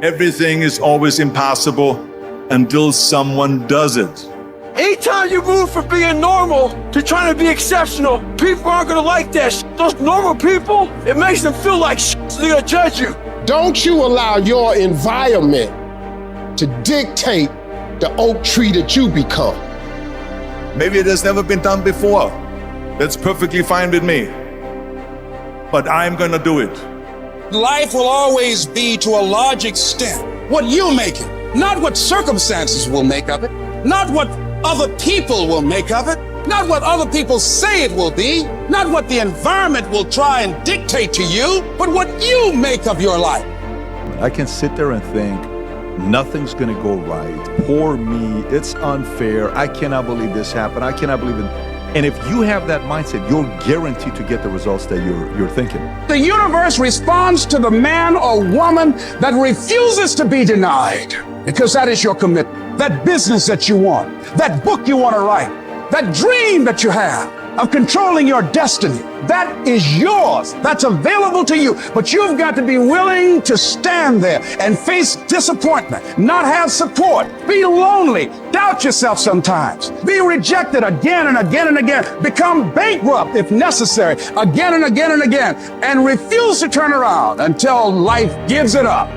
Everything is always impossible until someone does it. Anytime you move from being normal to trying to be exceptional, people aren't gonna like that shit. Those normal people, it makes them feel like shit, so they're gonna judge you. Don't you allow your environment to dictate the oak tree that you become. Maybe it has never been done before. That's perfectly fine with me. But I'm gonna do it. Life will always be, to a large extent, what you make it. Not what circumstances will make of it. Not what other people will make of it. Not what other people say it will be. Not what the environment will try and dictate to you, but what you make of your life. I can sit there and think, nothing's gonna go right. Poor me, it's unfair. I cannot believe this happened. I cannot believe it. And if you have that mindset, you're guaranteed to get the results that you're thinking. The universe responds to the man or woman that refuses to be denied, because that is your commitment. That business that you want, that book you want to write, that dream that you have of controlling your destiny, that is yours. That's available to you. But you've got to be willing to stand there and face disappointment, not have support, be lonely, doubt yourself sometimes, be rejected again and again and again, become bankrupt if necessary, again and again and again, and refuse to turn around until life gives it up.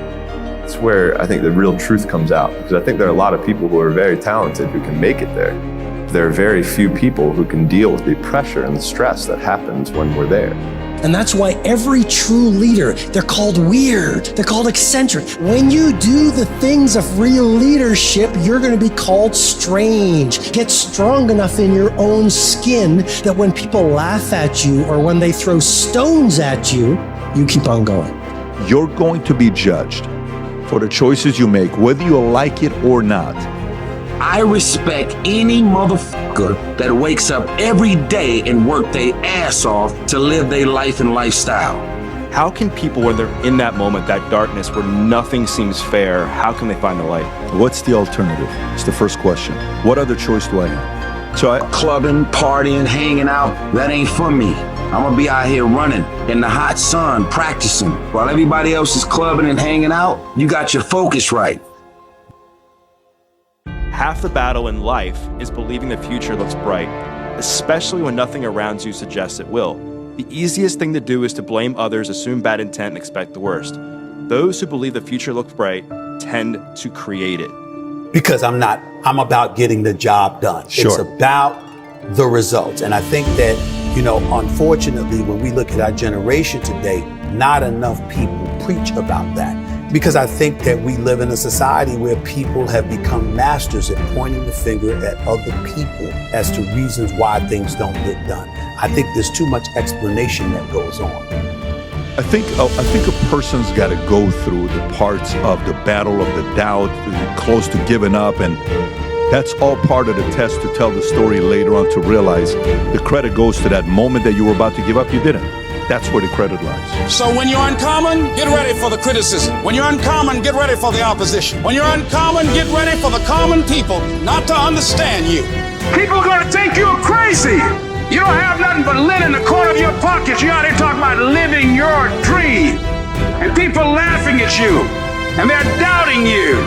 It's where I think the real truth comes out, because I think there are a lot of people who are very talented who can make it there. There are very few people who can deal with the pressure and the stress that happens when we're there. And that's why every true leader, they're called weird, they're called eccentric. When you do the things of real leadership, you're going to be called strange. Get strong enough in your own skin that when people laugh at you or when they throw stones at you, you keep on going. You're going to be judged for the choices you make, whether you like it or not. I respect any motherfucker that wakes up every day and work their ass off to live their life and lifestyle. How can people, when they're in that moment, that darkness where nothing seems fair, how can they find the light? What's the alternative? It's the first question. What other choice do I have? Clubbing, partying, hanging out, that ain't for me. I'm gonna be out here running in the hot sun, practicing. While everybody else is clubbing and hanging out, you got your focus right. Half the battle in life is believing the future looks bright, especially when nothing around you suggests it will. The easiest thing to do is to blame others, assume bad intent, and expect the worst. Those who believe the future looks bright tend to create it. Because I'm about getting the job done. Sure. It's about the results. And I think that, unfortunately, when we look at our generation today, not enough people preach about that. Because I think that we live in a society where people have become masters at pointing the finger at other people as to reasons why things don't get done. I think there's too much explanation that goes on. I think a person's got to go through the parts of the battle of the doubt, close to giving up, and that's all part of the test to tell the story later on, to realize the credit goes to that moment that you were about to give up, you didn't. That's where the credit lies. So when you're uncommon, get ready for the criticism. When you're uncommon, get ready for the opposition. When you're uncommon, get ready for the common people not to understand you. People are gonna think you're crazy. You don't have nothing but lint in the corner of your pockets. You're out here talking about living your dream. And people laughing at you. And they're doubting you.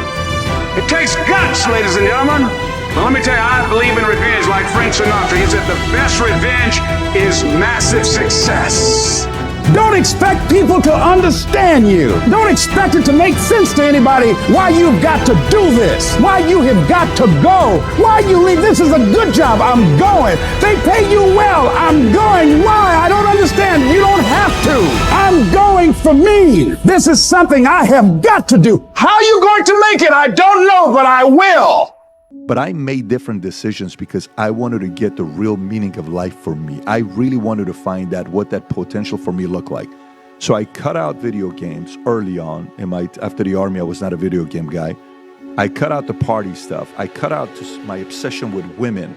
It takes guts, ladies and gentlemen. Well, let me tell you, I believe in revenge like Frank Sinatra. He said the best revenge is massive success. Don't expect people to understand you. Don't expect it to make sense to anybody why you've got to do this, why you have got to go, why you leave. This is a good job. I'm going. They pay you well. I'm going. Why? I don't understand. You don't have to. I'm going for me. This is something I have got to do. How are you going to make it? I don't know, but I will. But I made different decisions because I wanted to get the real meaning of life for me. I really wanted to find out what that potential for me looked like. So I cut out video games early on. After the Army, I was not a video game guy. I cut out the party stuff. I cut out just my obsession with women.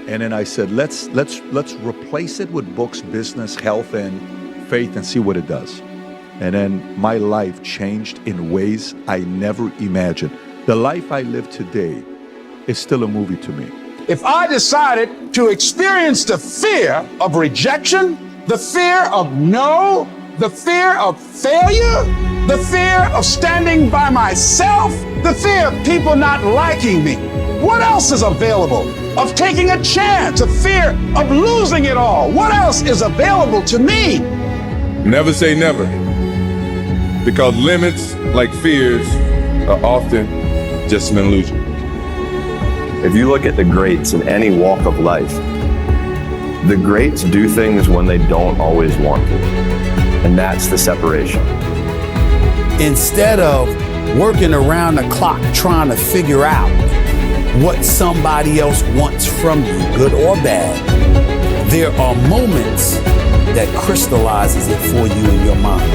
And then I said, let's replace it with books, business, health, and faith, and see what it does. And then my life changed in ways I never imagined. The life I live today is still a movie to me. If I decided to experience the fear of rejection, the fear of no, the fear of failure, the fear of standing by myself, the fear of people not liking me. What else is available? Of taking a chance, a fear of losing it all. What else is available to me? Never say never, because limits, like fears, are often just an illusion. If you look at the greats in any walk of life, the greats do things when they don't always want to. And that's the separation. Instead of working around the clock trying to figure out what somebody else wants from you, good or bad, there are moments that crystallizes it for you in your mind.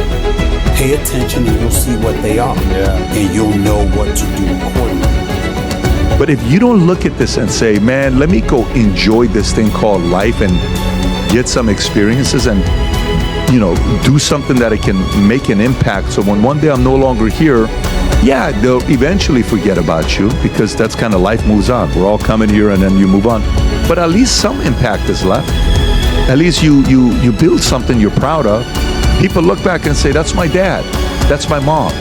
Pay attention and you'll see what they are. And you'll know what to do accordingly. But if you don't look at this and say, man, let me go enjoy this thing called life and get some experiences and, you know, do something that I can make an impact. So when one day I'm no longer here, yeah, they'll eventually forget about you because that's kind of life moves on. We're all coming here and then you move on. But at least some impact is left. At least you build something you're proud of. People look back and say, that's my dad. That's my mom.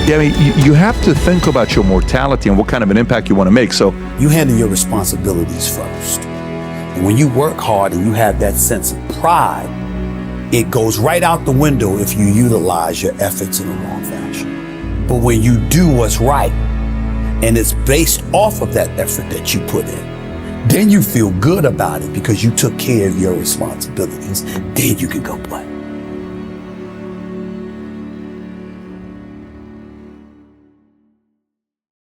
Yeah, I mean, you have to think about your mortality and what kind of an impact you want to make. So you handle your responsibilities first. And when you work hard and you have that sense of pride, it goes right out the window if you utilize your efforts in the wrong fashion. But when you do what's right, and it's based off of that effort that you put in, then you feel good about it because you took care of your responsibilities. Then you can go play.